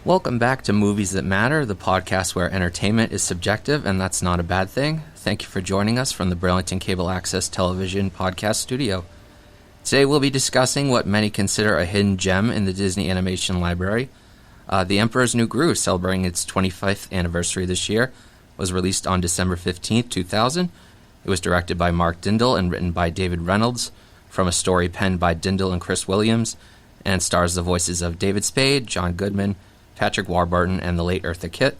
Welcome back to Movies That Matter, the podcast where entertainment is subjective, and that's not a bad thing. Thank you for joining us from the Burlington Cable Access Television podcast studio. Today we'll be discussing what many consider a hidden gem in the Disney animation library. The Emperor's New Groove, celebrating its 25th anniversary this year, was released on December 15th, 2000. It was directed by Mark Dindal and written by David Reynolds, from a story penned by Dindal and Chris Williams, and stars the voices of David Spade, John Goodman, Patrick Warburton, and the late Eartha Kitt.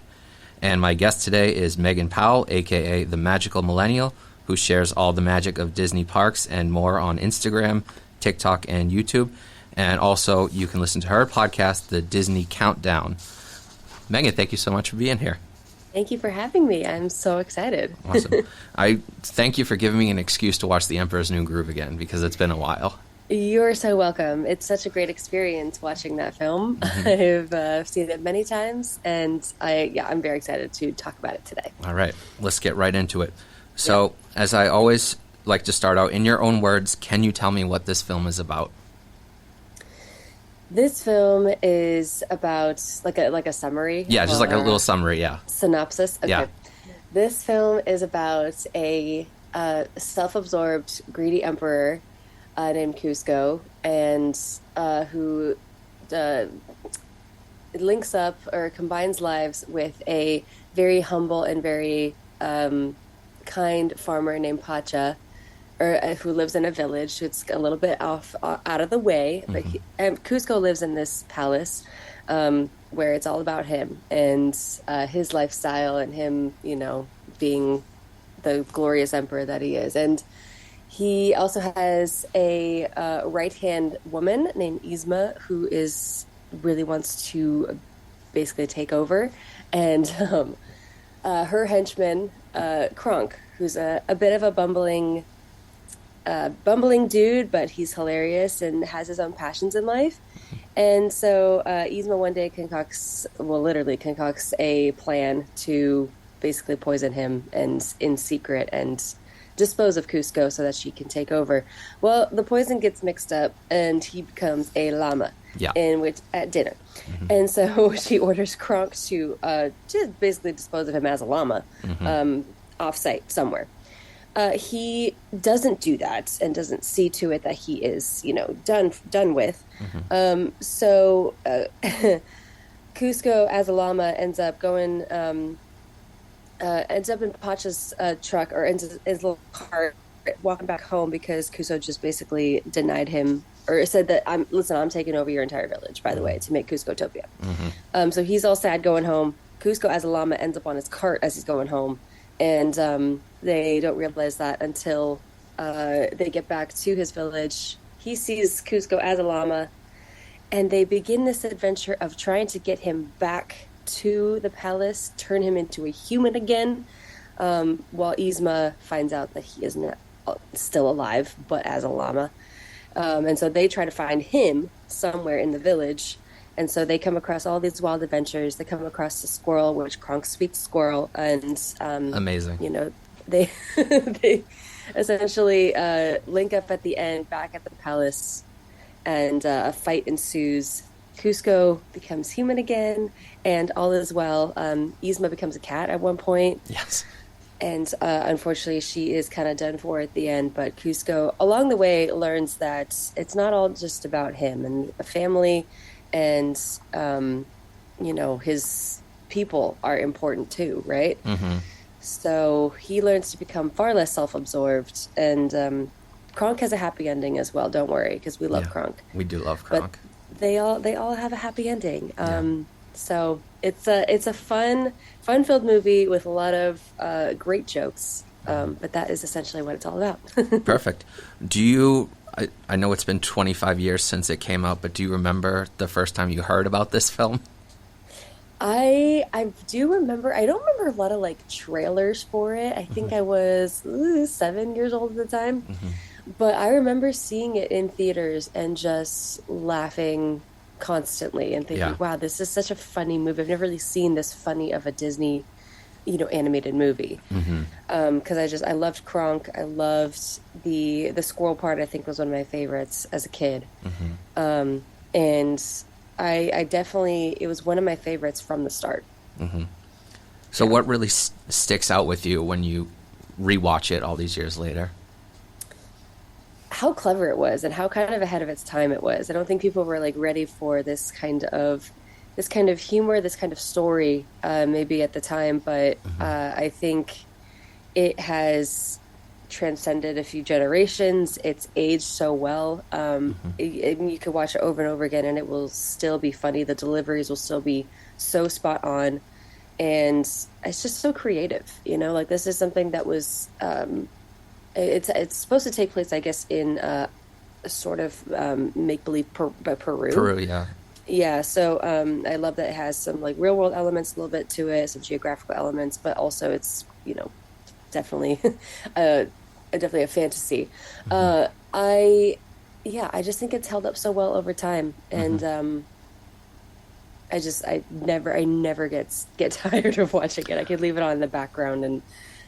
And my guest today is Megan Powell, a.k.a. the Magical Millennial, who shares all the magic of Disney parks and more on Instagram, TikTok, and YouTube. And also, you can listen to her podcast, The Disney Countdown. Megan, thank you so much for being here. Thank you for having me. I'm so excited. Awesome. I thank you for giving me an excuse to watch The Emperor's New Groove again, because it's been a while. You're so welcome. It's such a great experience watching that film. Mm-hmm. I've seen it many times, and I'm very excited to talk about it today. All right, let's get right into it. So, as I always like to start out, in your own words, can you tell me what this film is about? This film is about like a summary. Yeah, just like a little summary. Yeah. Synopsis. Okay. Yeah. This film is about a self-absorbed, greedy emperor named Kuzco, and who links up or combines lives with a very humble and very kind farmer named Pacha, who lives in a village. It's a little bit out of the way. Mm-hmm. But Kuzco lives in this palace where it's all about him and his lifestyle and him, being the glorious emperor that he is. And he also has a right-hand woman named Yzma who really wants to basically take over. And her henchman, Kronk, who's a bit of a bumbling dude, but he's hilarious and has his own passions in life. And so Yzma one day concocts a plan to basically poison him and in secret and dispose of Kuzco so that she can take over. Well, the poison gets mixed up and he becomes a llama at dinner. Mm-hmm. And so she orders Kronk to just basically dispose of him as a llama off-site somewhere. He doesn't do that and doesn't see to it that he is, done with. Mm-hmm. So Kuzco as a llama ends up in Pacha's truck, or ends in his little cart, walking back home because Kuzco just basically denied him, or said that I'm taking over your entire village, by the way, to make Kuzcotopia. Mm-hmm. So he's all sad going home. Kuzco as a llama ends up on his cart as he's going home. And they don't realize that until they get back to his village. He sees Kuzco as a llama, and they begin this adventure of trying to get him back to the palace, turn him into a human again, while Yzma finds out that he isn't still alive, but as a llama. And so they try to find him somewhere in the village. And so they come across all these wild adventures. They come across the squirrel, which Kronk speaks squirrel, and amazing. They they essentially link up at the end, back at the palace, and a fight ensues. Kuzco becomes human again, and all is well. Yzma becomes a cat at one point. Yes. And unfortunately, she is kind of done for at the end. But Kuzco, along the way, learns that it's not all just about him and a family. And, his people are important too, right? Mm-hmm. So he learns to become far less self-absorbed. And Kronk has a happy ending as well, don't worry, because we love Kronk. We do love Kronk. But they all have a happy ending. So it's a fun-filled movie with a lot of great jokes. But that is essentially what it's all about. Perfect. Do you... I know it's been 25 years since it came out, but do you remember the first time you heard about this film? I do remember. I don't remember a lot of trailers for it. I think I was 7 years old at the time. Mm-hmm. But I remember seeing it in theaters and just laughing constantly and thinking, wow, this is such a funny movie. I've never really seen this funny of a Disney animated movie. Because I loved Kronk. I loved the squirrel part. I think was one of my favorites as a kid. And I definitely, it was one of my favorites from the start. Mm-hmm. So what really sticks out with you when you rewatch it all these years later? How clever it was and how kind of ahead of its time it was. I don't think people were like ready for this kind of humor, this kind of story, maybe at the time, but I think it has transcended a few generations. It's aged so well. You could watch it over and over again and it will still be funny. The deliveries will still be so spot on. And it's just so creative, like this is something that was, it's supposed to take place, I guess, in a sort of make-believe Peru. Peru, yeah. Yeah, so I love that it has some like real-world elements a little bit to it, some geographical elements, but also it's, definitely definitely a fantasy. I just think it's held up so well over time, and I never get tired of watching it. I could leave it on in the background and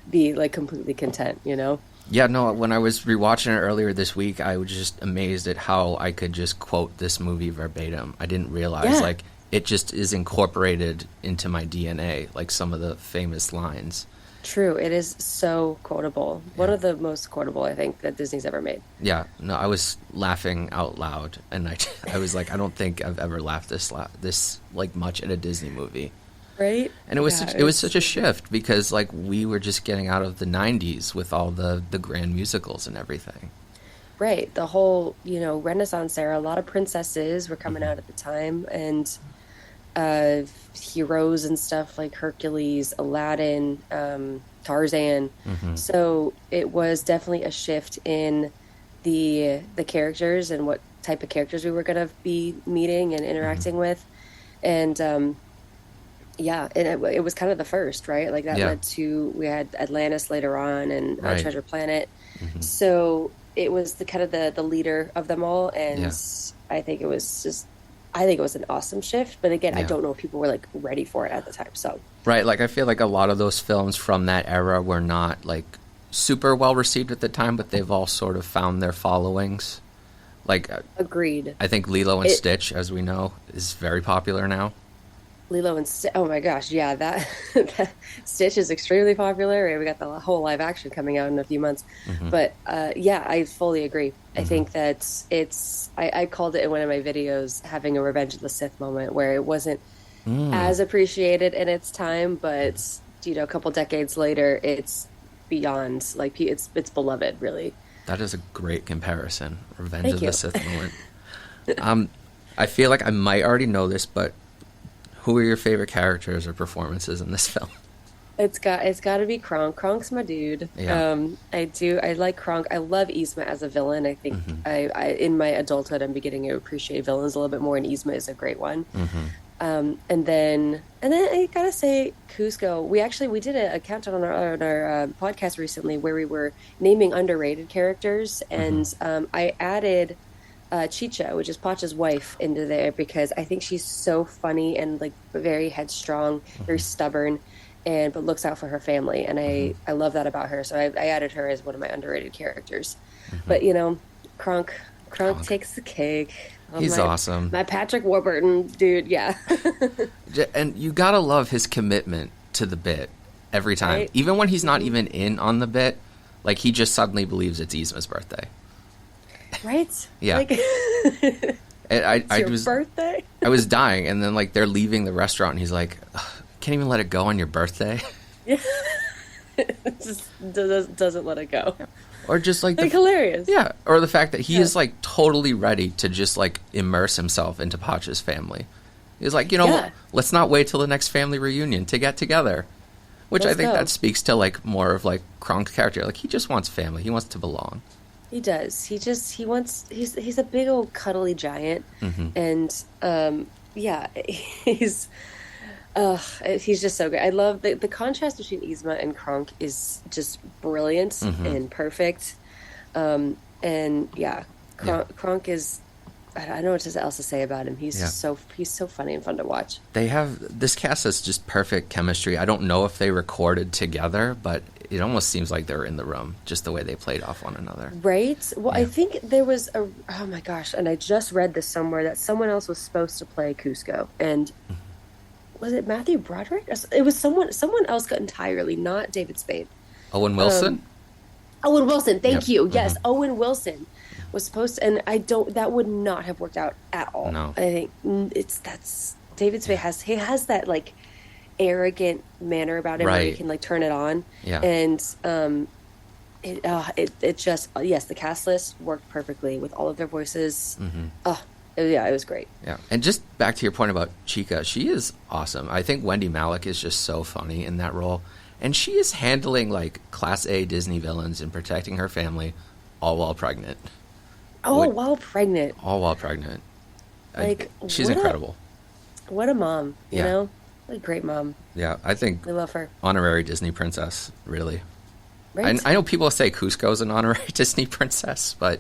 be like completely content, Yeah, no, when I was rewatching it earlier this week, I was just amazed at how I could just quote this movie verbatim. I didn't realize, like, it just is incorporated into my DNA, like some of the famous lines. True, it is so quotable. Yeah. One of the most quotable, I think, that Disney's ever made. Yeah, no, I was laughing out loud, and I was like, I don't think I've ever laughed this like much at a Disney movie. Right? And it was it was such a shift because like we were just getting out of the 90s with all the grand musicals and everything. Right. The whole, Renaissance era, a lot of princesses were coming out at the time and heroes and stuff like Hercules, Aladdin, Tarzan. So it was definitely a shift in the characters and what type of characters we were going to be meeting and interacting with. And yeah, and it was kind of the first, right? Like that led to, we had Atlantis later on and Treasure Planet. So it was the kind of the leader of them all. And I think it was an awesome shift. But again, I don't know if people were like ready for it at the time. So right, like I feel like a lot of those films from that era were not like super well received at the time, but they've all sort of found their followings. Like agreed. I think Lilo and Stitch, as we know, is very popular now. Lilo and Stitch. Oh my gosh, yeah, that Stitch is extremely popular. We got the whole live action coming out in a few months. But yeah, I fully agree. I think that I called it in one of my videos having a Revenge of the Sith moment where it wasn't as appreciated in its time, but a couple decades later, it's beyond like it's beloved. Really, that is a great comparison. Revenge of the Sith moment. I feel like I might already know this, but who are your favorite characters or performances in this film? It's got to be Kronk. Kronk's my dude. Yeah. I like Kronk. I love Yzma as a villain. I think I in my adulthood I'm beginning to appreciate villains a little bit more, and Yzma is a great one. And then I gotta say Kuzco. We did a countdown on our podcast recently where we were naming underrated characters, and I added Chicha, which is Pacha's wife, into there because I think she's so funny and like very headstrong, very stubborn, but looks out for her family, and I love that about her. So I added her as one of my underrated characters. But Kronk takes the cake. He's awesome. My Patrick Warburton dude, yeah. And you gotta love his commitment to the bit every time, right? Even when he's not even in on the bit, like he just suddenly believes it's Yzma's birthday. Right? Yeah. Like, it's your birthday? I was dying, and then like they're leaving the restaurant, and he's like, "Can't even let it go on your birthday." Yeah. Just doesn't let it go. Or just like hilarious. Yeah. Or the fact that he is like totally ready to just like immerse himself into Pacha's family. He's like, let's not wait till the next family reunion to get together. Which I think that speaks to like more of like Kronk's character. Like he just wants family. He wants to belong. He does. He's a big old cuddly giant, and he's just so good. I love the contrast between Yzma and Kronk is just brilliant and perfect. Kronk is, I don't know what else to say about him. He's just he's so funny and fun to watch. This cast has just perfect chemistry. I don't know if they recorded together, but it almost seems like they're in the room, just the way they played off one another. Right? Well, Yeah. I think there was oh my gosh, and I just read this somewhere that someone else was supposed to play Cusco. And was it Matthew Broderick? It was someone else entirely, not David Spade. Owen Wilson? Owen Wilson, thank Yep. you. Yes, Owen Wilson was supposed to, and that would not have worked out at all. No. I think that's David Spade has that like arrogant manner about him where he Right. can like turn it on. Yeah. And it just yes, the cast list worked perfectly with all of their voices. Yeah, it was great. Yeah. And just back to your point about Chica, she is awesome. I think Wendy Malick is just so funny in that role. And she is handling like class A Disney villains and protecting her family all while pregnant. While pregnant. All while pregnant. Like, She's what incredible. What a mom, you Yeah. know? What a great mom. Yeah, I think I love her. honorary Disney princess, really. Right? I know people say Cusco's an honorary Disney princess, but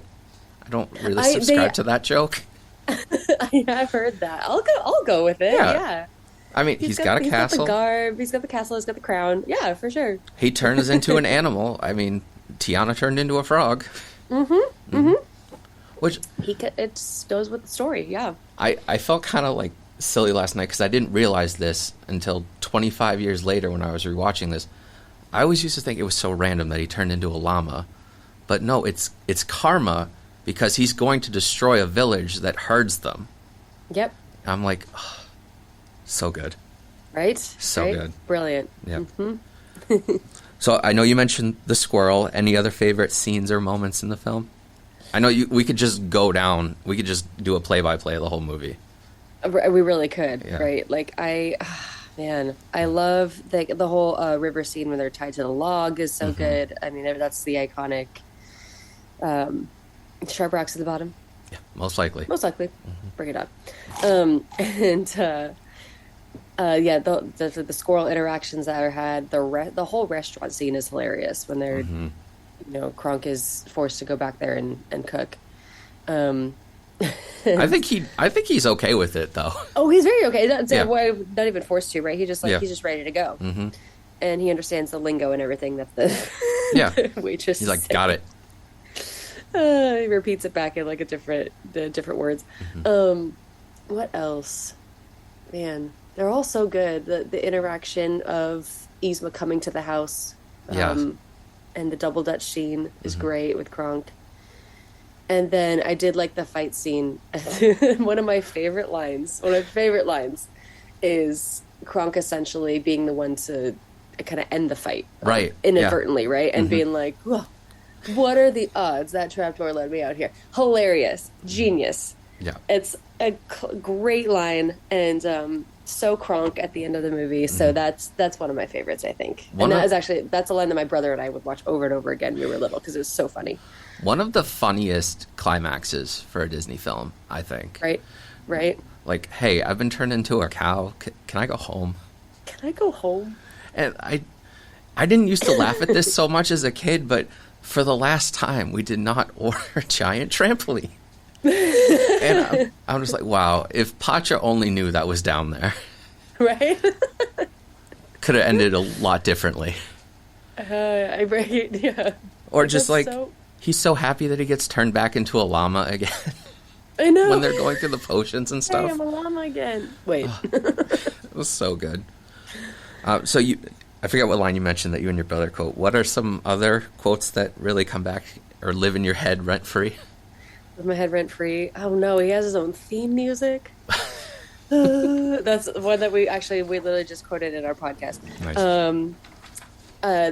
I don't really they- subscribe to that joke. I've heard that. I'll go with it. Yeah. Yeah. I mean, he's got a castle. He's got the garb. He's got the castle. He's got the crown. Yeah, for sure. He turns into an animal. I mean, Tiana turned into a frog. Which It goes with the story. Yeah. I felt kind of like silly last night because I didn't realize this until 25 years later when I was rewatching this. I always used to think it was so random that he turned into a llama, but no, it's karma because he's going to destroy a village that herds them. Yep. I'm like, oh, so good. Right. So right? good. Brilliant. Yeah. So I know you mentioned the squirrel. Any other favorite scenes or moments in the film? I know we could just go down. We could just do a play-by-play of the whole movie. We really could. Yeah. Right. Like man, I love the whole river scene when they're tied to the log is so good. I mean, that's the iconic sharp rocks at the bottom. Yeah, most likely. Most likely. Bring it up. Yeah, the squirrel interactions that are had, the whole restaurant scene is hilarious when they're, Kronk is forced to go back there and cook. I think he's okay with it though. Oh, he's very okay. Yeah. Not even forced to, right? He just he's just ready to go, and he understands the lingo and everything that the waitress. He's like, said. got it. He repeats it back in like the different words. What else? Man, they're all so good. The interaction of Yzma coming to the house, and the double Dutch scene is great with Kronk. And then I did like the fight scene. One of my favorite lines is Kronk essentially being the one to kind of end the fight, Right? Inadvertently, right, and being like, "Whoa, what are the odds that trapdoor led me out here?" Hilarious, genius. Yeah. It's a great line, and so Kronk at the end of the movie. So that's one of my favorites, I think. That's a line that my brother and I would watch over and over again when we were little because it was so funny. One of the funniest climaxes for a Disney film, I think. Right. Like, hey, I've been turned into a cow. Can I go home? Can I go home? And I didn't used to laugh at this so much as a kid, but for the last time, we did not order a giant trampoline. And I'm just like, wow, if Pacha only knew that was down there. Right? Could have ended a lot differently. Yeah. Or just like, he's so happy that he gets turned back into a llama again. I know. When they're going through the potions and stuff. Hey, I'm a llama again. Wait. It was so good. I forget what line you mentioned that you and your brother quote. What are some other quotes that really come back or live in your head rent-free? With my head rent-free. Oh, no, he has his own theme music. That's one that we literally just quoted in our podcast. Nice.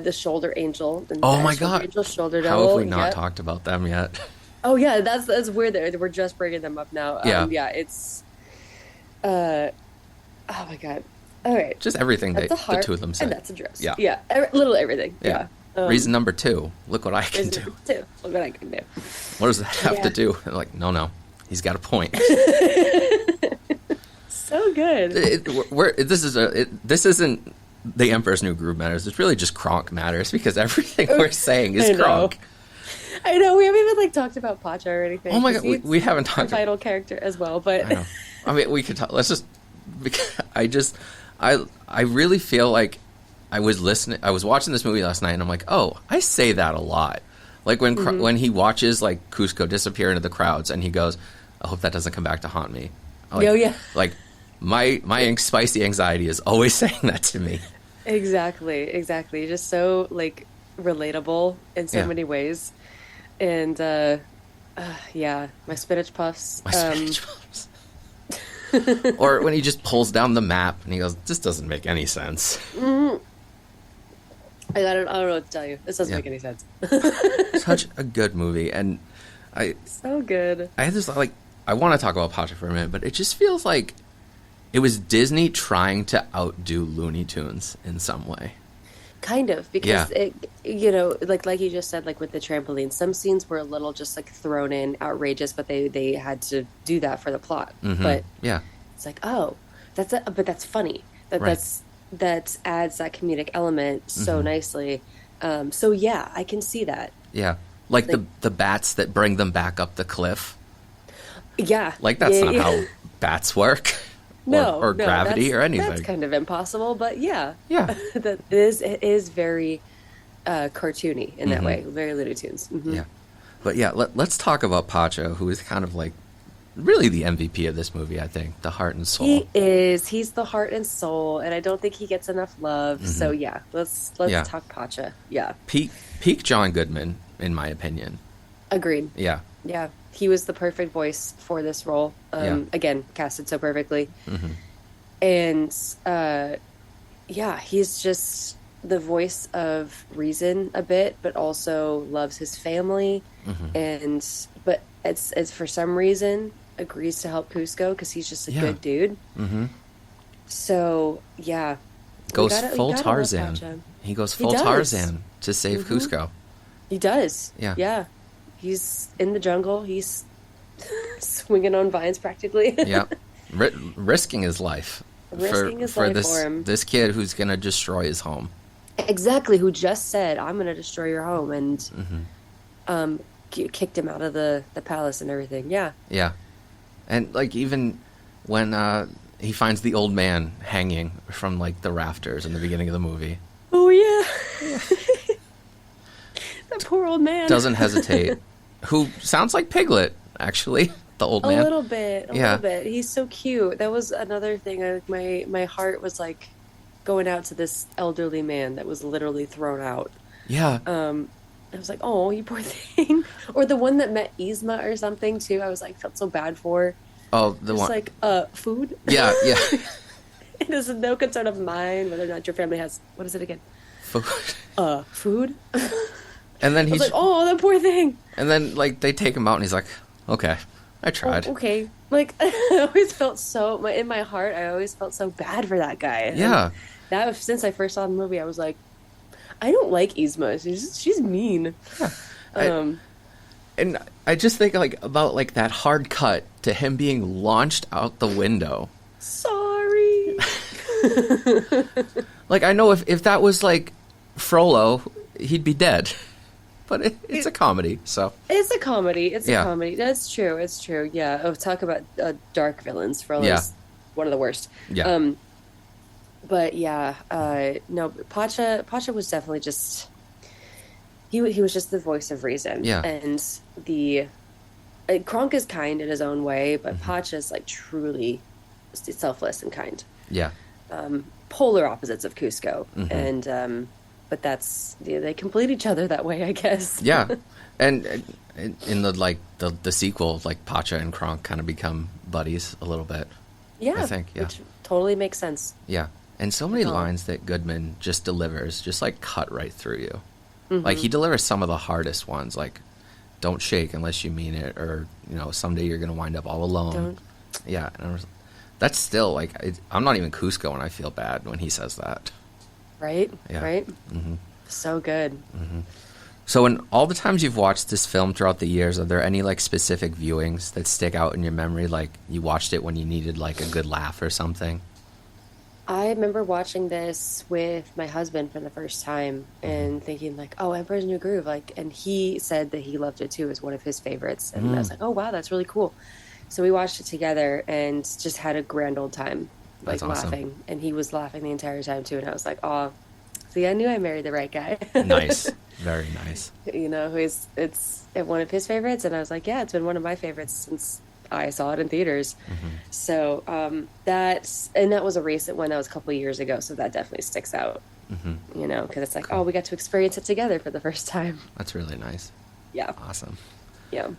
The Shoulder Angel. Oh my God. Angel, Shoulder How Devil. have we not talked about them yet? Oh yeah, that's weird. We're just bringing them up now. Yeah. It's. Oh my God. All right. Just everything That's the two of them said. And that's a dress. Yeah. Yeah. Little everything. Yeah. Reason number 2. Look what I can Reason do. number 2. Look what I can do. What does that have to do? And like, no. He's got a point. So good. This isn't the Emperor's New Groove matters. It's really just Kronk matters because everything we're saying is Kronk. I know. We haven't even talked about Pacha or anything. Oh my God, we haven't talked. Vital character as well, but I know. I mean, we could talk. Let's just. Because I really feel like I was watching this movie last night, and I'm like, oh, I say that a lot. Like when he watches like Cusco disappear into the crowds, and he goes, I hope that doesn't come back to haunt me. Like, oh yeah. Like my spicy anxiety is always saying that to me. Exactly. Just so like relatable in so many ways. And yeah, my Spinach Puffs. My Spinach Puffs. Or when he just pulls down the map and he goes, this doesn't make any sense. Mm-hmm. I don't know what to tell you. This doesn't make any sense. Such a good movie. And so good. I had this, like, I want to talk about Pacha for a minute, but it just feels like it was Disney trying to outdo Looney Tunes in some way. Kind of, because it, you know, like you just said, like with the trampoline, some scenes were a little just like thrown in outrageous, but they had to do that for the plot. Mm-hmm. But yeah, it's like, oh, but that's funny. That adds that comedic element so nicely. So yeah, I can see that. Yeah, like the bats that bring them back up the cliff. Yeah, like that's not how bats work. or gravity or anything. That's kind of impossible, but yeah. That it is very cartoony in that way, very Looney Tunes. Mm-hmm. Yeah, but yeah, let's talk about Pacha, who is kind of like really the MVP of this movie. I think the heart and soul. He is. He's the heart and soul, and I don't think he gets enough love. So yeah, let's talk Pacha. Yeah, peak John Goodman, in my opinion. Agreed. Yeah. He was the perfect voice for this role. Again, casted so perfectly. Mm-hmm. And he's just the voice of reason a bit, but also loves his family. But it's for some reason agrees to help Cusco because he's just a good dude. Mm-hmm. So yeah, goes full Tarzan. He goes full Tarzan to save Cusco. He does. Yeah. He's in the jungle. He's swinging on vines practically. Risking his life. For this kid who's going to destroy his home. Exactly, who just said, I'm going to destroy your home, and kicked him out of the palace and everything. Yeah. And like even when he finds the old man hanging from like the rafters in the beginning of the movie. Oh, yeah. That poor old man. Doesn't hesitate. Who sounds like Piglet, actually, the old man. A little bit. He's so cute. That was another thing. My heart was like going out to this elderly man that was literally thrown out. Yeah. I was like, oh, you poor thing. Or the one that met Yzma or something, too. I was like, felt so bad for. Oh, the just one. like, food? Yeah. It is no concern of mine whether or not your family has, what is it again? Food. Food? And then he's like, oh, that poor thing. And then, like, they take him out, and he's like, okay, I tried. Oh, okay. Like, I always felt in my heart, I always felt so bad for that guy. Yeah. And since I first saw the movie, I was like, I don't like Yzma. She's mean. Yeah. And I just think, like, about, like, that hard cut to him being launched out the window. Sorry. Like, I know if that was, like, Frollo, he'd be dead. But it's a comedy, so. It's a comedy. It's a comedy. That's true. It's true. Yeah. Oh, talk about dark villains. Frollo's one of the worst. Yeah. But yeah, no, Pacha was definitely just, he was just the voice of reason. Yeah. And Kronk is kind in his own way, but Pacha's like truly selfless and kind. Yeah. Polar opposites of Cusco. And, but they complete each other that way, I guess. Yeah. And in the sequel, like Pacha and Kronk kind of become buddies a little bit. Yeah. I think, Which totally makes sense. Yeah. And so many lines that Goodman just delivers, just like cut right through you. Like he delivers some of the hardest ones, like don't shake unless you mean it, or, you know, someday you're going to wind up all alone. Don't. Yeah. And that's still like, I'm not even Cusco and I feel bad when he says that. Right? Yeah. Right? So good. So in all the times you've watched this film throughout the years, are there any like specific viewings that stick out in your memory? Like you watched it when you needed like a good laugh or something? I remember watching this with my husband for the first time and thinking like, oh, Emperor's New Groove. Like, and he said that he loved it too. It was one of his favorites. And I was like, oh, wow, that's really cool. So we watched it together and just had a grand old time. Like That's awesome. laughing, and he was laughing the entire time too, and I was like, "Oh, see, I knew I married the right guy. Nice. Very nice. It's one of his favorites, and I was like, yeah, it's been one of my favorites since I saw it in theaters. So that was a recent one. That was a couple of years ago, so that definitely sticks out. Because it's like, cool. Oh, we got to experience it together for the first time. That's really nice. Yeah. Awesome. Yeah.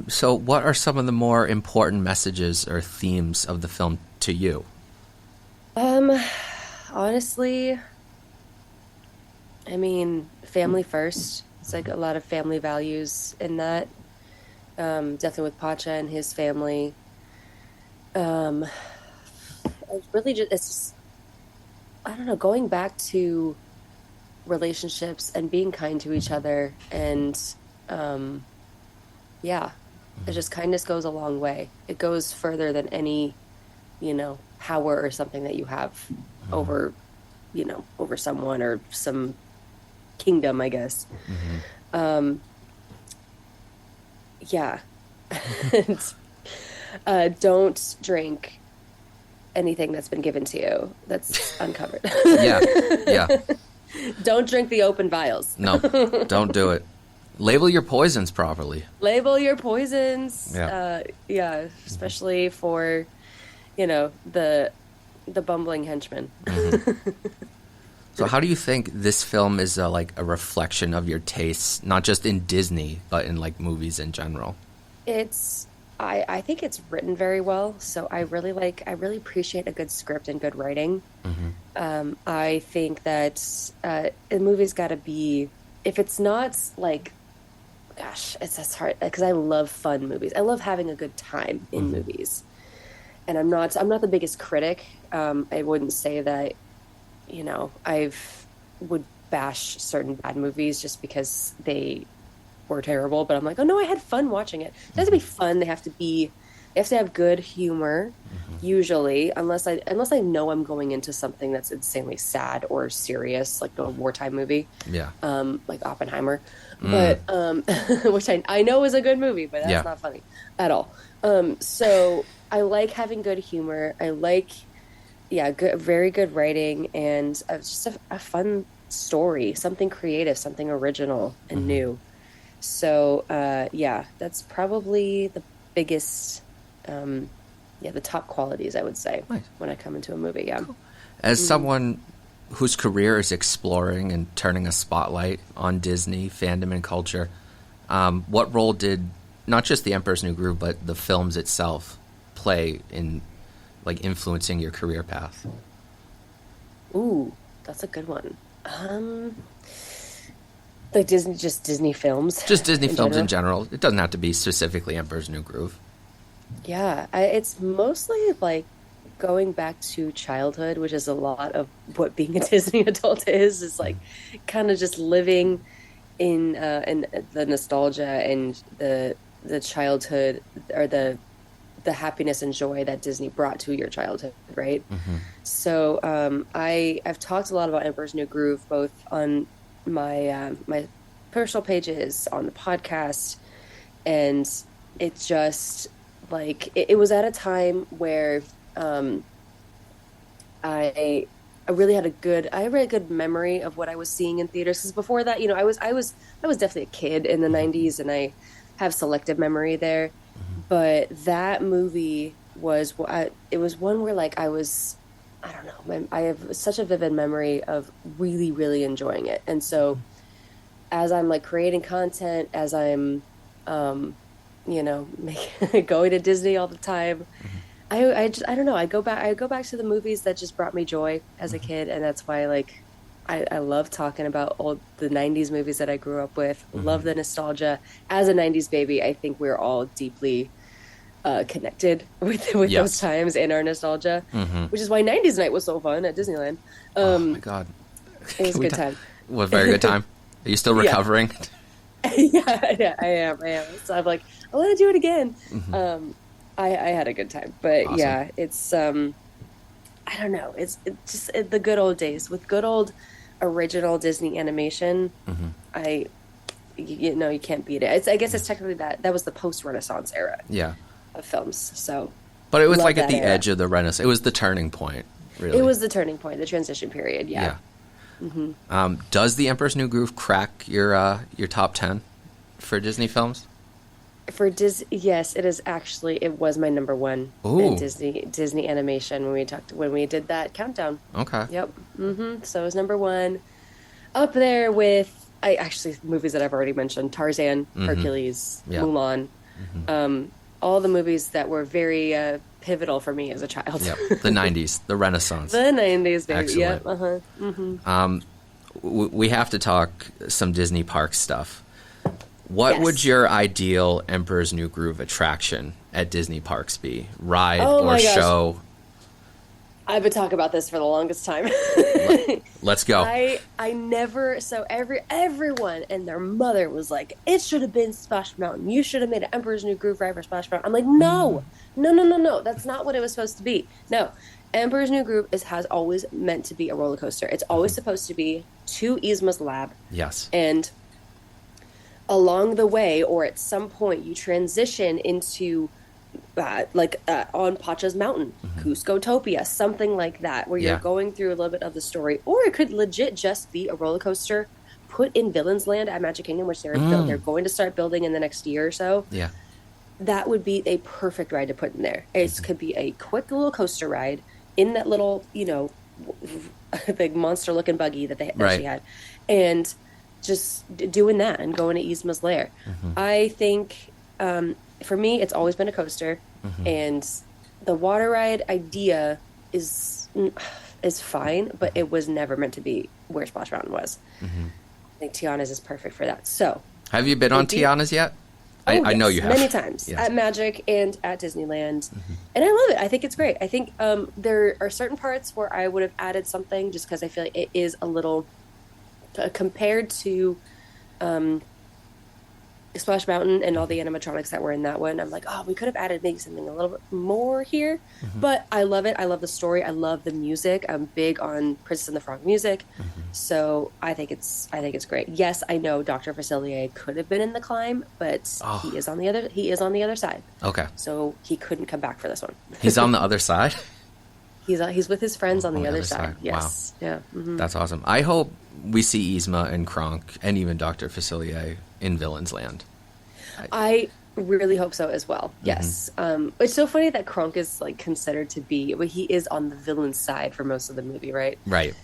So what are some of the more important messages or themes of the film to you? Honestly, I mean, family first. It's like a lot of family values in that. Definitely with Pacha and his family. It's just, I don't know, going back to relationships and being kind to each other, and it's just kindness goes a long way. It goes further than any, power or something that you have over someone or some kingdom, I guess. Don't drink anything that's been given to you that's uncovered. Yeah. Don't drink the open vials. No, don't do it. Label your poisons properly. Label your poisons. Yeah. Especially for, the bumbling henchmen. So how do you think this film is a reflection of your tastes, not just in Disney, but in movies in general? I think it's written very well. So I really appreciate a good script and good writing. I think that a movie's got to be, if it's not it's hard because I love fun movies. I love having a good time in movies. And I'm not the biggest critic. I wouldn't say that, would bash certain bad movies just because they were terrible. But I'm like, oh no, I had fun watching it. It has to be fun. They have to have good humor, usually, unless I know I'm going into something that's insanely sad or serious, like a wartime movie. Yeah. Like Oppenheimer. But which I know is a good movie, but that's not funny at all. So I like having good humor. I like very good writing, and just a fun story, something creative, something original and new. So that's probably the biggest the top qualities, I would say, when I come into a movie. Cool. As someone whose career is exploring and turning a spotlight on Disney fandom and culture, what role did not just The Emperor's New Groove but the films itself play in influencing your career path? Ooh, that's a good one. Disney films. Just Disney films in general. It doesn't have to be specifically Emperor's New Groove. Yeah, it's mostly going back to childhood, which is a lot of what being a Disney adult is. It's kind of just living in the nostalgia and the childhood, or the happiness and joy that Disney brought to your childhood, right? So I've talked a lot about Emperor's New Groove, both on my my personal pages, on the podcast, and it just it was at a time where I really had a good memory of what I was seeing in theaters, because before that, I was definitely a kid in the 90s, and I have selective memory there. But that movie was it was one where I don't know, I have such a vivid memory of really, really enjoying it. And so as I'm creating content, as I'm going to Disney all the time, I don't know, I go back to the movies that just brought me joy as a kid, and that's why I love talking about the 90s movies that I grew up with. Love the nostalgia. As a 90s baby, I think we're all deeply connected with those times and our nostalgia, which is why 90s night was so fun at Disneyland. Oh my God. It was a good time. Well, a very good time. Are you still recovering? Yeah, I am. So I'm I want to do it again. I had a good time, but awesome. Yeah, it's I don't know. It's just the good old days with good old original Disney animation. You can't beat it. I guess it's technically that was the post-Renaissance era. Yeah. Of films. So, but it was at the edge of the Renaissance. It was the turning point. Really, it was the turning point, the transition period. Yeah. Does The Emperor's New Groove crack your top 10 for Disney films? For Disney, yes, it is actually. It was my number one in Disney animation when we did that countdown. Okay. Yep. So it was number one, up there with movies that I've already mentioned: Tarzan, Hercules, Mulan, all the movies that were very pivotal for me as a child. Yep. The 90s, the Renaissance. The 90s, baby. Excellent. Yep. We have to talk some Disney park stuff. What Yes. would your ideal Emperor's New Groove attraction at Disney parks be? Ride Oh or my gosh. show? I've been talking about this for the longest time. Let's go. I never, so everyone and their mother was like, it should have been Splash Mountain. You should have made an Emperor's New Groove ride for Splash Mountain. I'm like, no. That's not what it was supposed to be. No. Emperor's New Groove has always meant to be a roller coaster. It's always supposed to be to Yzma's lab. Yes. And along the way, or at some point, you transition into on Pacha's Mountain, Cusco-topia, something like that, where you're going through a little bit of the story. Or it could legit just be a roller coaster put in Villain's Land at Magic Kingdom, which they're going to start building in the next year or so. Yeah. That would be a perfect ride to put in there. It could be a quick little coaster ride in that little, big monster-looking buggy that she had. And just doing that and going to Yzma's lair. I think, for me, it's always been a coaster. And the water ride idea is fine, but it was never meant to be where Splash Mountain was. I think Tiana's is perfect for that. So, have you been on Tiana's yet? I know you have. Many times. Yes. At Magic and at Disneyland. And I love it. I think it's great. I think there are certain parts where I would have added something just because I feel like it is a little... compared to Splash Mountain and all the animatronics that were in that one, I'm like, we could have added maybe something a little bit more here. But I love it. I love the story. I love the music. I'm big on Princess and the Frog music. So I think it's great. Yes, I know Dr. Facilier could have been in the climb, but he is on the other side. Okay. So he couldn't come back for this one. He's on the other side? He's with his friends on the other side. Yes. Wow. Yeah. That's awesome. I hope we see Yzma and Kronk and even Dr. Facilier in Villain's Land. I really hope so as well. Yes. It's so funny that Kronk is considered to be, he is on the villain's side for most of the movie, right? Right.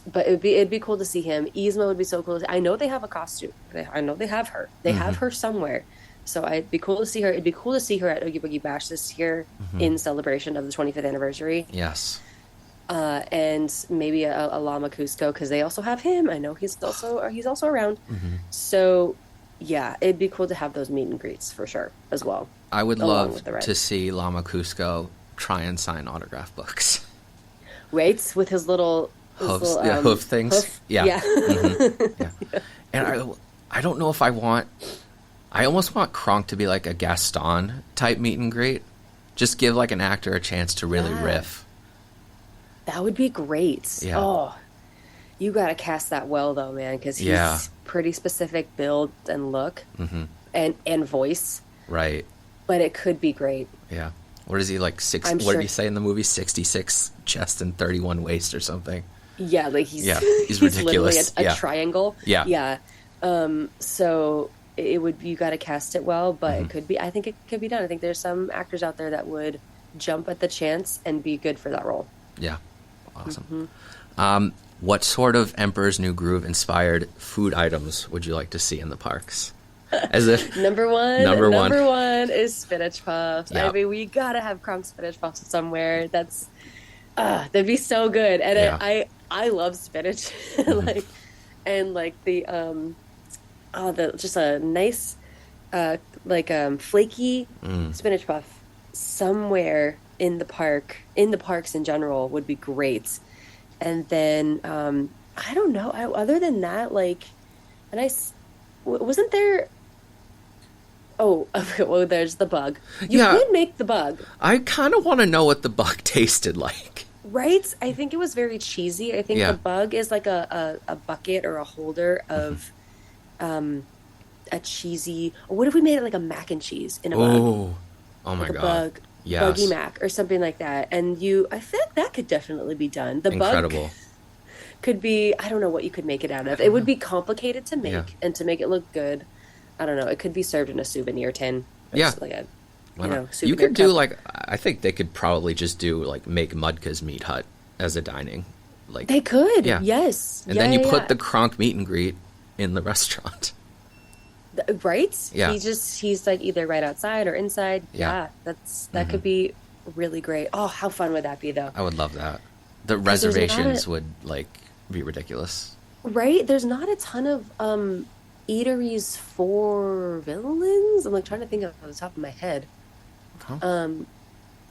But it'd be cool to see him. Yzma would be so cool. I know they have a costume. I know they have her. They have her somewhere. So it'd be cool to see her. It'd be cool to see her at Oogie Boogie Bash this year in celebration of the 25th anniversary. Yes. And maybe a Llama Cusco, because they also have him. I know he's also around. So yeah, it'd be cool to have those meet and greets for sure as well. I would love to see Llama Cusco try and sign autograph books. Right, with his little hoof things. Hoof? Yeah. Yeah. And I don't know if I almost want Kronk to be like a Gaston type meet and greet. Just give an actor a chance to really riff. That would be great. Yeah. Oh, you got to cast that well though, man, because he's pretty specific build and look and voice. Right. But it could be great. Yeah. What is he what did he say in the movie? 66 chest and 31 waist or something. Yeah, he's ridiculous. Literally a triangle. Yeah. Yeah. So you got to cast it well, but I think it could be done. I think there's some actors out there that would jump at the chance and be good for that role. Yeah. Awesome. What sort of Emperor's New Groove inspired food items would you like to see in the parks? Number one is Spinach Puffs. Yeah. I mean, we gotta have Kronk Spinach Puffs somewhere. That'd be so good. And I love spinach, the just a nice flaky spinach puff somewhere in the parks in general would be great. And then I don't know. Other than that, wasn't there? Oh, well, there's the bug. You could make the bug. I kind of want to know what the bug tasted like. Right? I think it was very cheesy. I think the bug is like a bucket or a holder of a cheesy... Or what if we made it like a mac and cheese in a bug? Oh my God. Bug. Yes. Buggy mac or something like that. And I feel like that could definitely be done. The Incredible. could be, I don't know what you could make it out of. It would be complicated to make, Yeah. and to make it look good, I don't know. It could be served in a souvenir tin. Yeah. Just like a, Why you not? know, You souvenir could do cup. like, I think they could probably just do like make Mudka's Meat Hut as a dining. Like, They could. Yeah. Yes. and Yeah, then you yeah, put yeah. the Kronk meet and greet in the restaurant. Right? Yeah. He's like either right outside or inside. Yeah. Yeah. That could be really great. Oh, how fun would that be though? I would love that. The 'Cause there's not reservations a- would like be ridiculous. Right? There's not a ton of eateries for villains. I'm like trying to think of the top of my head. Huh?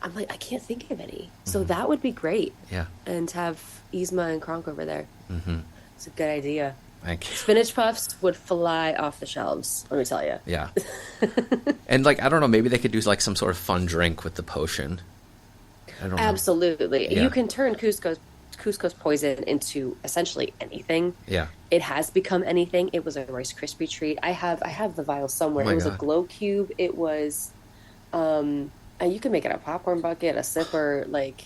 I'm like I can't think of any. So that would be great. Yeah. And to have Yzma and Kronk over there. Mm-hmm. It's a good idea. Thank you. Spinach Puffs would fly off the shelves, let me tell you. Yeah. And like, I don't know, maybe they could do like some sort of fun drink with the potion. I don't know. Absolutely. Yeah. You can turn Cusco's poison into essentially anything. Yeah. It has become anything. It was a Rice Krispie treat. I have the vial somewhere. Oh my It was a God. glow cube. It was and you can make it a popcorn bucket, a sipper, like,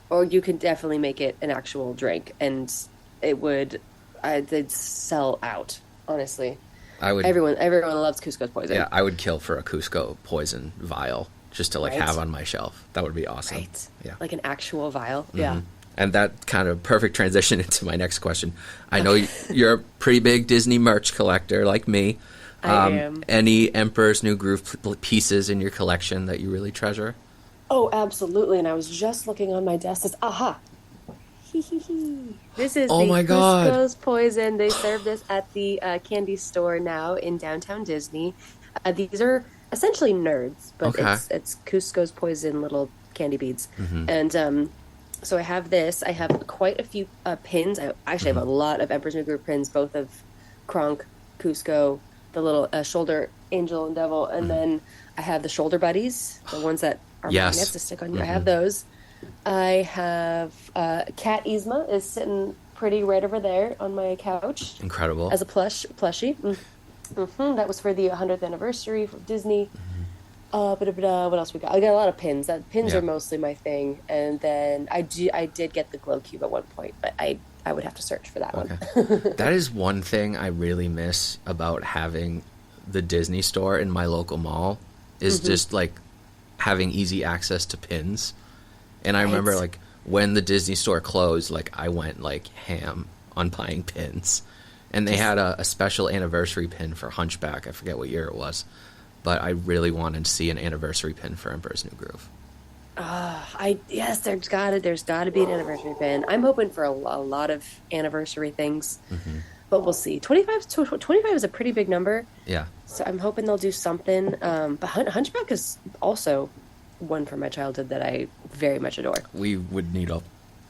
or you can definitely make it an actual drink, and it would they'd sell out, honestly. I would. Everyone loves Cusco's poison. Yeah, I would kill for a Cusco poison vial just to like Right. have on my shelf. That would be awesome. Right. Yeah. Like an actual vial. Yeah. And that kind of perfect transition into my next question. I know you're a pretty big Disney merch collector like me. I am. Any Emperor's New Groove pieces in your collection that you really treasure? Oh, absolutely. And I was just looking on my desk. Aha. This is Oh the my God. Cusco's poison. They serve this at the candy store now in downtown Disney. These are essentially nerds, but Okay. it's Cusco's poison little candy beads. Mm-hmm. And so I have this. I have quite a few pins. I actually have a lot of Emperor's New Groove pins, both of Kronk, Cusco, the little shoulder angel and devil, and then I have the shoulder buddies, the ones that are Yes. magnets to stick on you. I have those. I have Cat Yzma is sitting pretty right over there on my couch Incredible. as a plushie. That was for the 100th anniversary for Disney. What else we got? I got a lot of pins. Pins Yeah. are mostly my thing, and then I did get the glow cube at one point, but I would have to search for that one. That is one thing I really miss about having the Disney store in my local mall is just like having easy access to pins. And I remember Right. like when the Disney store closed, like I went like ham on buying pins. And they had a special anniversary pin for Hunchback. I forget what year it was. But I really wanted to see an anniversary pin for Emperor's New Groove. Yes, there's gotta be an anniversary pin. I'm hoping for a lot of anniversary things, but we'll see. 25 is a pretty big number, Yeah. so I'm hoping they'll do something. But Hunchback is also one from my childhood that I very much adore.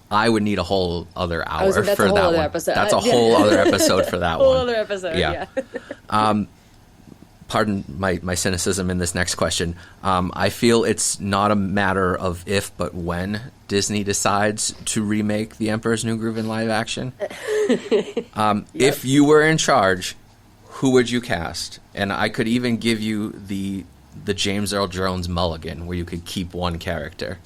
I would need a whole other hour that's for a whole that other one. episode. That's a Yeah. whole other episode for that Whole one. other episode, Yeah. yeah. Pardon my cynicism in this next question. I feel it's not a matter of if, but when Disney decides to remake The Emperor's New Groove in live action. If you were in charge, who would you cast? And I could even give you the James Earl Jones mulligan, where you could keep one character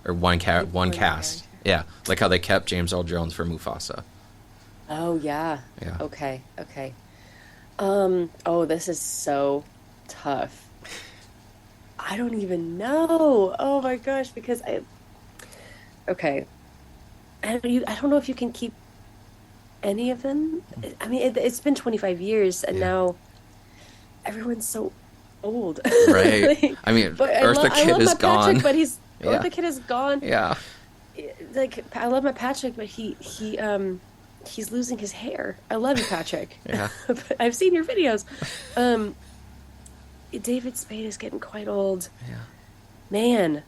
or one cast. character. Yeah, like how they kept James Earl Jones for Mufasa. Oh yeah. Yeah. Okay. Oh, this is so tough. I don't even know. Oh my gosh, because okay. I don't know if you can keep any of them. I mean, it's been 25 years, and now everyone's so old. Right. Like, I mean, but Eartha I Kitt love is my gone. Patrick, but Yeah. Eartha Kitt is gone. Yeah. Like, I love my Patrick, but he's losing his hair. I love you, Patrick. Yeah. But I've seen your videos. David Spade is getting quite old. Yeah. Man.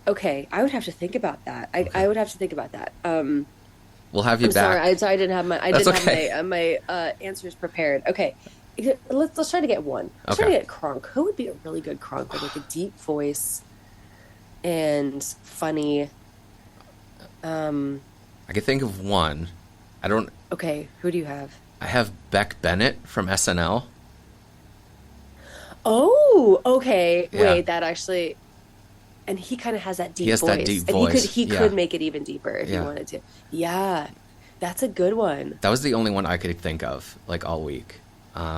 Okay, I would have to think about that. I would have to think about that. We'll have you I'm back. sorry. I didn't have my That's okay. my answers prepared. Okay. Let's try to get one. Let's try Okay. to get Kronk. Who would be a really good Kronk with like a deep voice and funny? I can think of one. Okay, who do you have? I have Beck Bennett from SNL. Oh, okay. Yeah. Wait, that actually, and he kind of has that deep He has voice. that deep and voice. He Yeah. could make it even deeper if he Yeah. wanted to. Yeah. That's a good one. That was the only one I could think of, like, all week.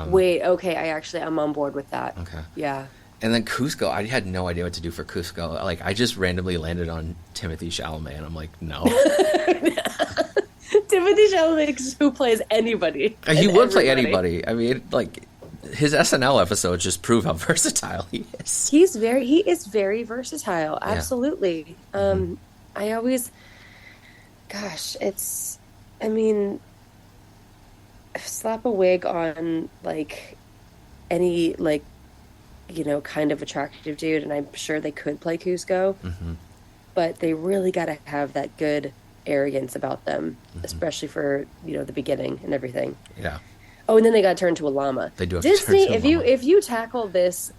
Wait, okay, I'm on board with that. Okay. Yeah. And then Cusco, I had no idea what to do for Cusco. Like, I just randomly landed on Timothy Chalamet, and I'm like, no. Timothy Chalamet, who plays anybody. He would play anybody. I mean, like, his SNL episodes just prove how versatile he is. He is very versatile. Absolutely. Yeah. I always, I mean, slap a wig on, like, any, like, kind of attractive dude, and I'm sure they could play Cusco, but they really got to have that good arrogance about them, especially for, the beginning and everything. Yeah. Oh, and then they got turned to a llama. They do have Disney, to turn to a llama. if you tackle this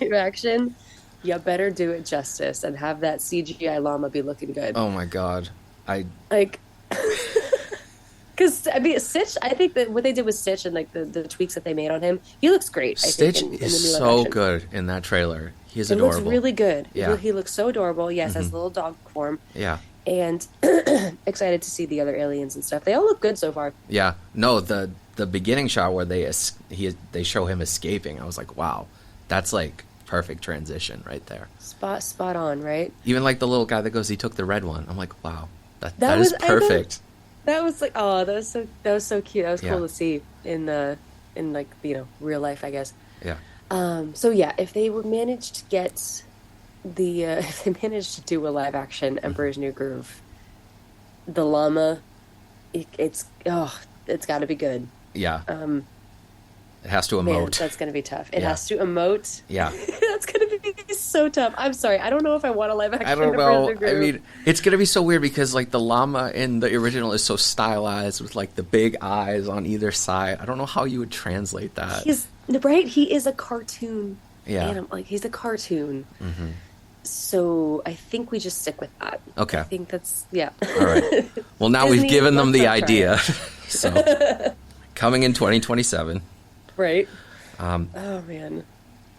live action, you better do it justice and have that CGI llama be looking good. Oh my God. Like, because, I mean, Stitch, I think that what they did with Stitch and, like, the tweaks that they made on him, he looks great, I Stitch think, in the is new live so action. good in that trailer. He's He adorable. looks really good. Yeah. He looks so adorable. Yes, has a little dog form. Yeah. And excited to see the other aliens and stuff. They all look good so far. Yeah. No, the beginning shot where they show him escaping, I was like, wow, that's, like, perfect transition right there. Spot on, right? Even, like, the little guy that goes, he took the red one. I'm like, wow, that is perfect. That was like, oh, that was so cute. That was Yeah. cool to see in like, real life, I guess. Yeah. So yeah, if they were managed to get if they managed to do a live action Emperor's New Groove, the llama, it's got to be good. Yeah. It has to emote. Man, that's going to be tough. It has to emote. Yeah. That's going to be so tough. I'm sorry. I don't know if I want a live action. I don't Emperor's know. New Groove. I mean, it's going to be so weird because, like, the llama in the original is so stylized with, like, the big eyes on either side. I don't know how you would translate that. He is a cartoon. Yeah. Like, he's a cartoon. Mm-hmm. So I think we just stick with that. Okay. I think that's, yeah. All right. Well, now Disney, we've given them let's the not try idea. So, coming in 2027. Right. Oh, man.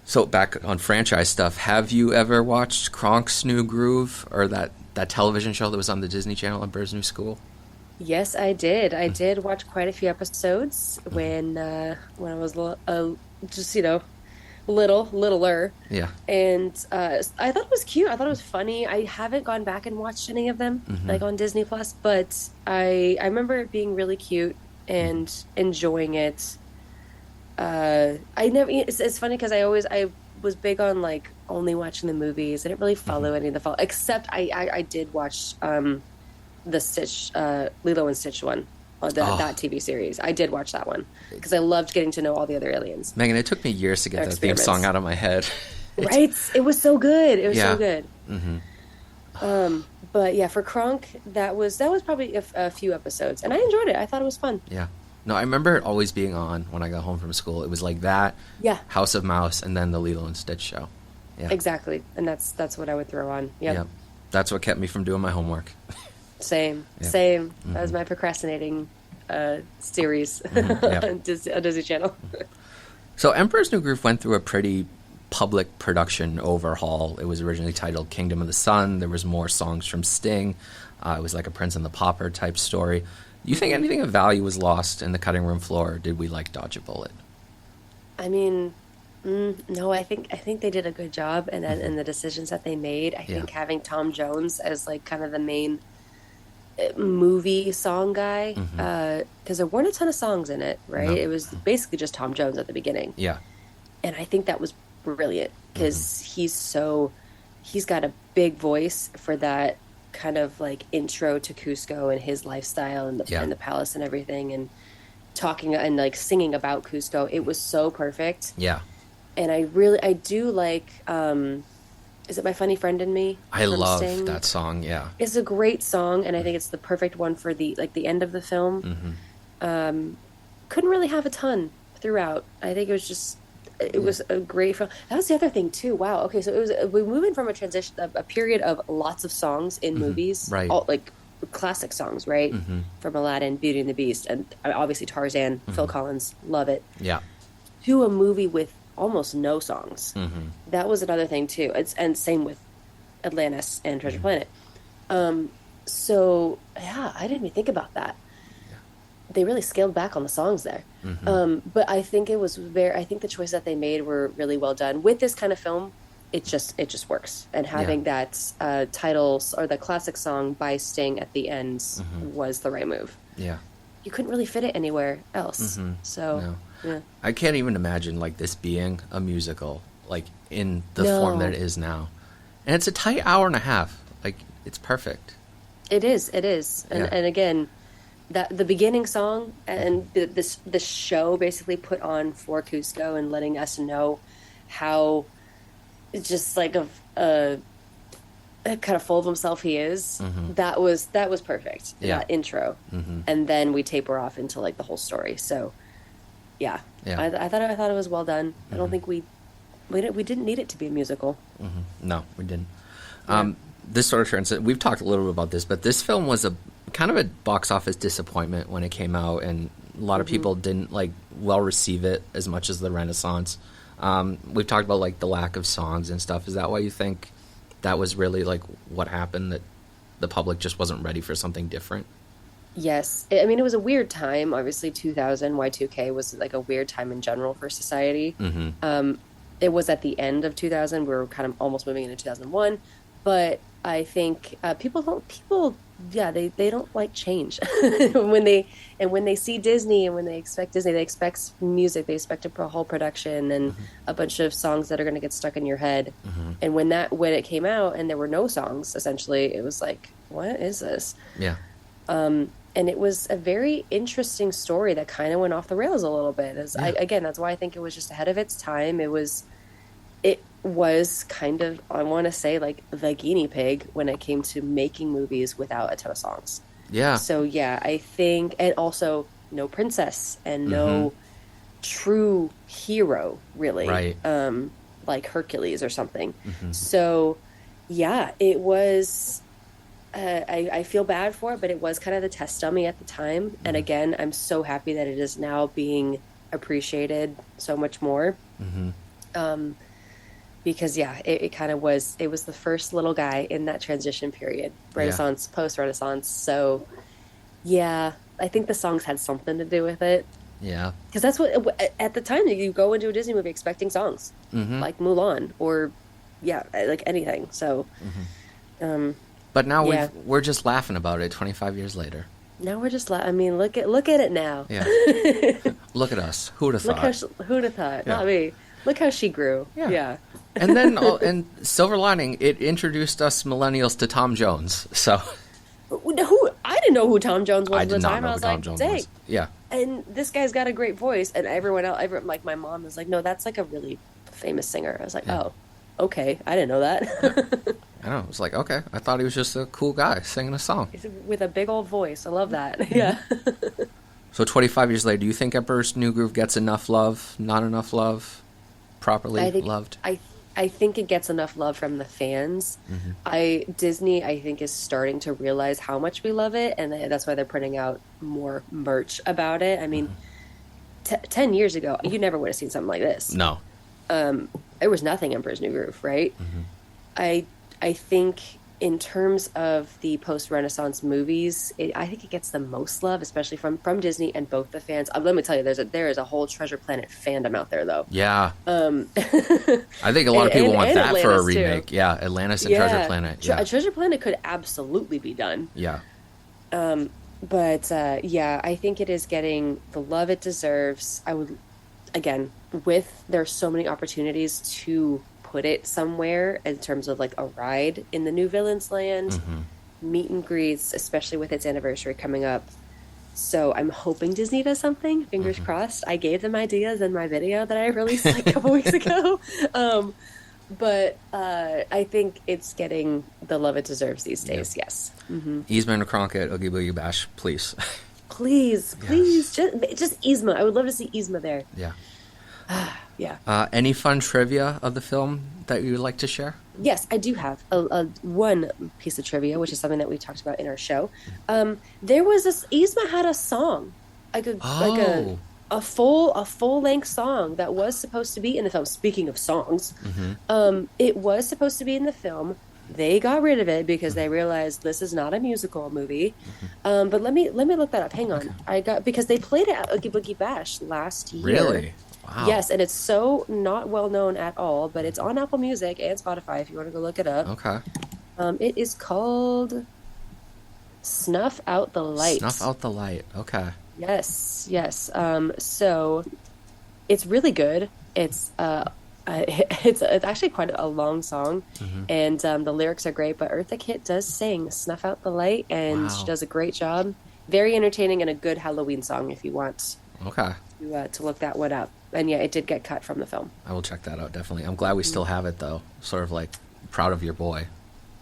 So, back on franchise stuff, have you ever watched Kronk's New Groove, or that television show that was on the Disney Channel at Bird's New School? Yes, I did. I did watch quite a few episodes when I was littler. Yeah. And I thought it was cute. I thought it was funny. I haven't gone back and watched any of them, like on Disney Plus, but I remember it being really cute and enjoying it. It's funny because I was big on, like, only watching the movies. I didn't really follow any of the except I did watch the Stitch Lilo and Stitch one, that TV series. I did watch that one because I loved getting to know all the other aliens. Megan, it took me years to get that theme song out of my head. Right? It was so good. It was so good. Mm-hmm. But yeah, for Kronk, that was probably a few episodes, and I enjoyed it. I thought it was fun. Yeah. No, I remember it always being on when I got home from school. It was like that, Yeah, House of Mouse, and then the Lilo and Stitch show. Yeah. exactly. And that's what I would throw on. Yep. Yeah. That's what kept me from doing my homework. Same. Yeah. Same. Mm-hmm. That was my procrastinating series Yep. on Disney Channel. So Emperor's New Groove went through a pretty public production overhaul. It was originally titled Kingdom of the Sun. There was more songs from Sting. It was like a Prince and the Pauper type story. You think anything of value was lost in the cutting room floor, or did we, like, dodge a bullet? I mean, no, I think they did a good job, and the decisions that they made. I think having Tom Jones as, like, kind of the main movie song guy, because there weren't a ton of songs in it, right? No. It was basically just Tom Jones at the beginning. Yeah. And I think that was brilliant because he's got a big voice for that kind of, like, intro to Cusco and his lifestyle and the palace and everything, and talking and, like, singing about Cusco. It was so perfect. Yeah. And I do like, is it My Funny Friend and Me? I love Sting? that song, yeah. It's a great song, and I think it's the perfect one for the end of the film. Couldn't really have a ton throughout. I think it was a great film. That was the other thing too. Wow. Okay, so we're moving from a period of lots of songs in movies, right? All, like, classic songs, right? From Aladdin, Beauty and the Beast, and obviously Tarzan, Phil Collins, love it. Yeah. To a movie with almost no songs. That was another thing too. And same with Atlantis and Treasure Planet. So yeah, I didn't even think about that. They really scaled back on the songs there. But I think it was I think the choices that they made were really well done with this kind of film. It just works. And having that titles or the classic song by Sting at the end was the right move. Yeah. You couldn't really fit it anywhere else. So No. yeah. I can't even imagine like this being a musical, like in the form that it is now. And it's a tight hour and a half. Like it's perfect. It is. And again, that the beginning song and this show basically put on for Cusco and letting us know how just like a kind of full of himself he is. That was perfect. That intro, and then we taper off into like the whole story. So yeah. I thought it was well done. I don't think we didn't need it to be a musical. No, we didn't. This sort of turns. We've talked a little bit about this, but this film was a kind of a box office disappointment when it came out, and a lot of people didn't like well receive it as much as the Renaissance. We've talked about like the lack of songs and stuff. Is that why you think that was really like what happened, that the public just wasn't ready for something different? Yes. I mean, it was a weird time. Obviously, 2000, Y2K was like a weird time in general for society. It was at the end of 2000. We were kind of almost moving into 2001. But I think they don't like change. when they see Disney and when they expect Disney, they expect music, they expect a whole production and a bunch of songs that are going to get stuck in your head. And when it came out and there were no songs, essentially, it was like, what is this? Yeah. And it was a very interesting story that kind of went off the rails a little bit. Again, that's why I think it was just ahead of its time. It was kind of, I want to say, like the guinea pig when it came to making movies without a ton of songs. Yeah. So yeah, I think, and also no princess and no true hero, really. Right. Like Hercules or something. So yeah, it was. I feel bad for it, but it was kind of the test dummy at the time. And again, I'm so happy that it is now being appreciated so much more. Because yeah, it kind of was. It was the first little guy in that transition period, Renaissance, post-Renaissance. So yeah, I think the songs had something to do with it. Yeah, because that's what at the time you go into a Disney movie expecting songs, like Mulan or like anything. So. But now we're just laughing about it 25 years later. Now we're just I mean, look at it now. Yeah. Look at us. Who'd have thought? Who'd have thought? Yeah. Not me. Look how she grew. Yeah. And then, and silver lining, it introduced us millennials to Tom Jones. So. I didn't know who Tom Jones was at the time. I was like, dang. Yeah. And this guy's got a great voice. And everyone else, like my mom was like, no, that's like a really famous singer. I was like, oh, okay. I didn't know that. I know. It was like, okay. I thought he was just a cool guy singing a song. With a big old voice. I love that. Yeah. So 25 years later, do you think Emperor's New Groove gets enough love, not enough love, properly loved? I think it gets enough love from the fans. Disney, I think, is starting to realize how much we love it, and that's why they're putting out more merch about it. I mean, 10 years ago, you never would have seen something like this. No. There was nothing Emperor's New Groove, right? I think in terms of the post-Renaissance movies, I think it gets the most love, especially from Disney and both the fans. Let me tell you, there is a whole Treasure Planet fandom out there, though. Yeah. I think a lot of people want that Atlantis for a remake. Too. Yeah, Atlantis and Treasure Planet. Yeah. Treasure Planet could absolutely be done. Yeah. But I think it is getting the love it deserves. There's so many opportunities to put it somewhere in terms of like a ride in the New Villains Land, meet and greets, especially with its anniversary coming up. So I'm hoping Disney does something. Fingers crossed. I gave them ideas in my video that I released like a couple weeks ago. But I think it's getting the love it deserves these days. Yes. Yzma and Cronkite, Oogie Boogie Bash, please. Please, just Yzma. I would love to see Yzma there. Yeah. Yeah. Any fun trivia of the film that you would like to share? Yes, I do have one piece of trivia, which is something that we talked about in our show. There was Yzma had a song, like a full length song that was supposed to be in the film. Speaking of songs, it was supposed to be in the film, They got rid of it because they realized this is not a musical movie. But let me look that up. Hang Okay. on. I got because they played it at Oogie Boogie Bash last year. Really? Wow. Yes, and it's so not well known at all, but it's on Apple Music and Spotify if you want to go look it up. Okay. It is called Snuff Out the Snuff Light. out the light. Okay. Yes, yes. So it's really good. It's actually quite a long song, and the lyrics are great. But Eartha Kitt does sing "Snuff Out the Light," and she Wow. does a great job. Very entertaining and a good Halloween song if you want Okay. to look that one up. And yeah, it did get cut from the film. I will check that out, definitely. I'm glad we still have it, though. Sort of like proud of your boy.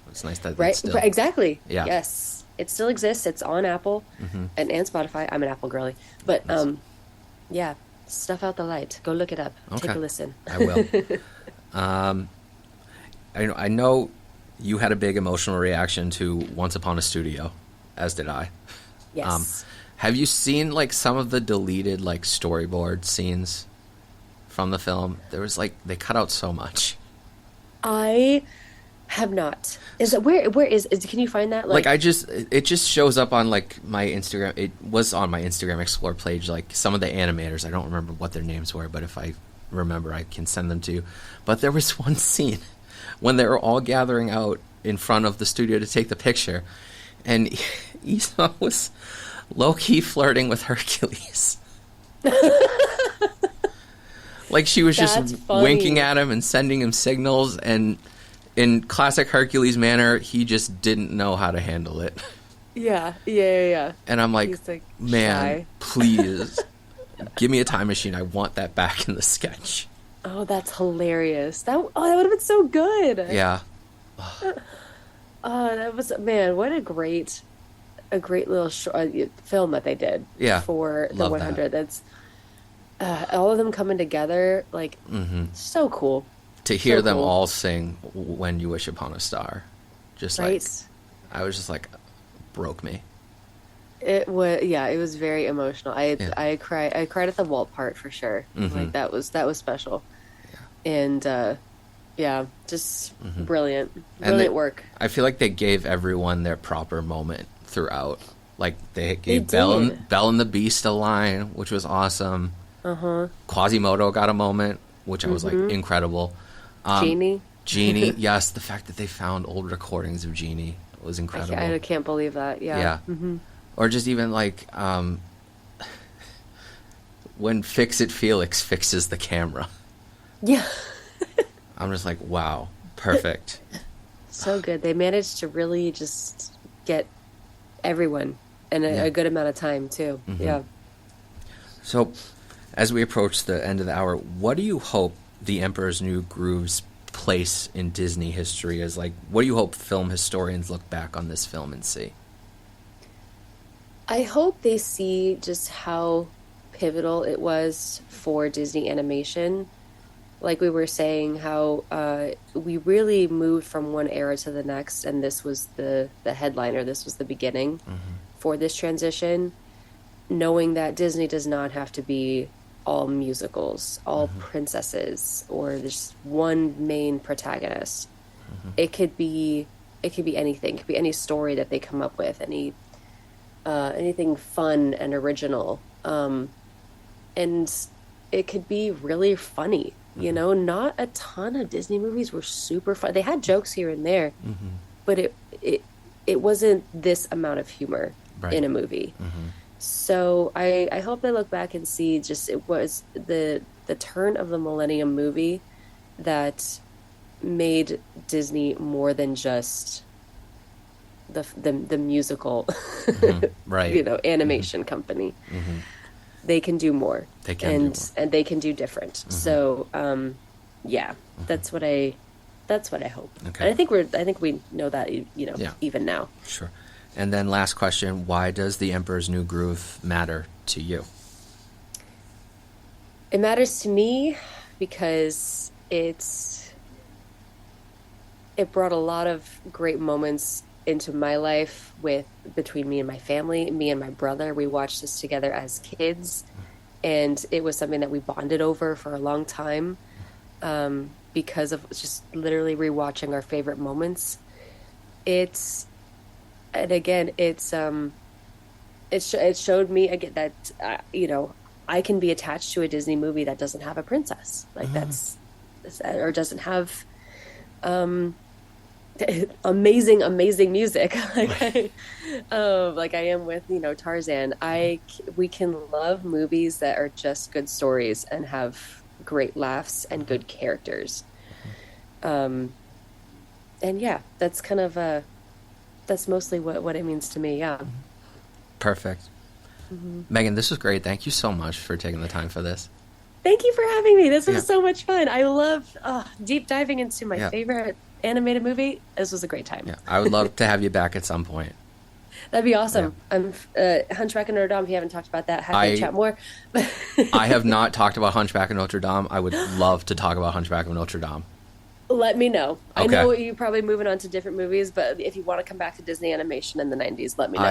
It's nice that it's Right? still. But exactly. Yeah. Yes, it still exists. It's on Apple and Spotify. I'm an Apple girly, but Nice. yeah, "Snuff Out the Light." Go look it up. Take Okay. a listen. I will. Um, I know you had a big emotional reaction to Once Upon a Studio, as did I. Yes. Have you seen like some of the deleted like storyboard scenes from the film? There was like they cut out so much. I have not. Is it where is can you find that? Like it just shows up on like my Instagram. It was on my Instagram Explore page. Like some of the animators, I don't remember what their names were, but if I remember, I can send them to you. But there was one scene when they were all gathering out in front of the studio to take the picture, and Issa was low-key flirting with Hercules. Like she was That's just funny. winking at him and sending him signals, and in classic Hercules manner, he just didn't know how to handle it. Yeah. And I'm like, He's, like, man, shy." please give me a time machine. I want that back in the sketch. Oh, that's hilarious. That would have been so good. Yeah. Oh, that was man. What a great little film that they did. Yeah. For the Love 100. That's all of them coming together. Like so cool. To hear So them cool. all sing When You Wish Upon a Star, just like, Right. I was just like, broke me. It was very emotional. Yeah. I cried at the Walt part for sure. Like that was special. Yeah. And yeah, just brilliant. And Brilliant work. I feel like they gave everyone their proper moment throughout. Like they gave They Belle did. and the Beast a line, which was awesome. Quasimodo got a moment, which I was like incredible. Genie. Genie, yes, the fact that they found old recordings of Genie was incredible. I can't believe that. Yeah. Yeah. Or just even like when Fix It Felix fixes the camera. Yeah. I'm just like, wow, perfect. So good. They managed to really just get everyone in a good amount of time too. Yeah. So, as we approach the end of the hour, what do you hope The Emperor's New Groove's place in Disney history is? Like, what do you hope film historians look back on this film and see? I hope they see just how pivotal it was for Disney animation. Like we were saying, how we really moved from one era to the next, and this was the headliner. This was the beginning for this transition. Knowing that Disney does not have to be all musicals, all princesses, or just one main protagonist. It could be anything. It could be any story that they come up with, anything fun and original, and it could be really funny. You know, not a ton of Disney movies were super fun. They had jokes here and there, but it wasn't this amount of humor in a movie. So I hope they look back and see just it was the turn of the millennium movie that made Disney more than just the musical, Right. you know, animation company. They can do more. They can do more. And they can do different. So yeah, that's what I hope. Okay. And I think we know that, you know, Yeah. even now. Sure. And then last question, why does The Emperor's New Groove matter to you? It matters to me because it brought a lot of great moments into my life between me and my family, me and my brother. We watched this together as kids, and it was something that we bonded over for a long time, because of just literally rewatching our favorite moments. it's, and again, it showed me again that, I can be attached to a Disney movie that doesn't have a princess, like or doesn't have, amazing music like I am with Tarzan. We can love movies that are just good stories and have great laughs and good characters. And yeah, that's kind of that's mostly what it means to me. Yeah. Perfect. Megan, this was great. Thank you so much for taking the time for this. Thank you for having me. This was so much fun. I love deep diving into my favorite animated movie. This was a great time. Yeah, I would love to have you back at some point. That'd be awesome. I'm Hunchback of Notre Dame. If you haven't talked about that, happy to chat more. I have not talked about Hunchback of Notre Dame. I would love to talk about Hunchback of Notre Dame. Let me know. Okay. I know you're probably moving on to different movies, but if you want to come back to Disney animation in the 90s, let me know.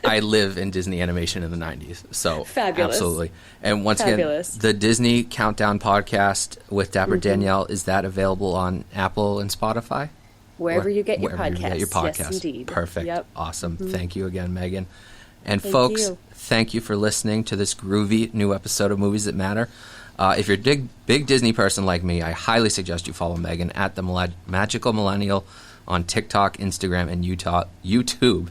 I live in Disney animation in the 90s, so fabulous. Absolutely. And once again, the Disney Countdown podcast with Dapper Danielle, is that available on Apple and Spotify? Wherever you get your podcasts. Yes, indeed. Perfect. Yep. Awesome. Thank you again, Megan. And folks, thank you for listening to this groovy new episode of Movies That Matter. If you're a big Disney person like me, I highly suggest you follow Megan at the Magical Millennial on TikTok, Instagram, and YouTube.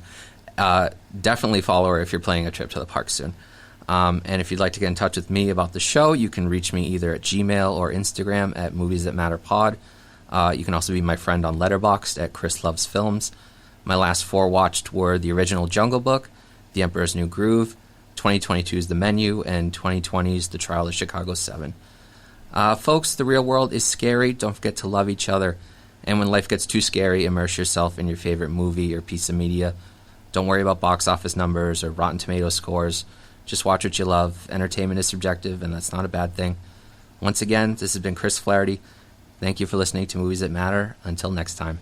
Definitely follow her if you're planning a trip to the park soon. And if you'd like to get in touch with me about the show, you can reach me either at Gmail or Instagram at Movies That Matter Pod. You can also be my friend on Letterboxd at Chris Loves Films. My last 4 watched were the original Jungle Book, The Emperor's New Groove, 2022's The Menu, and 2020's The Trial of Chicago 7. Folks, the real world is scary. Don't forget to love each other. And when life gets too scary, immerse yourself in your favorite movie or piece of media. Don't worry about box office numbers or Rotten Tomatoes scores. Just watch what you love. Entertainment is subjective, and that's not a bad thing. Once again, this has been Chris Flaherty. Thank you for listening to Movies That Matter. Until next time.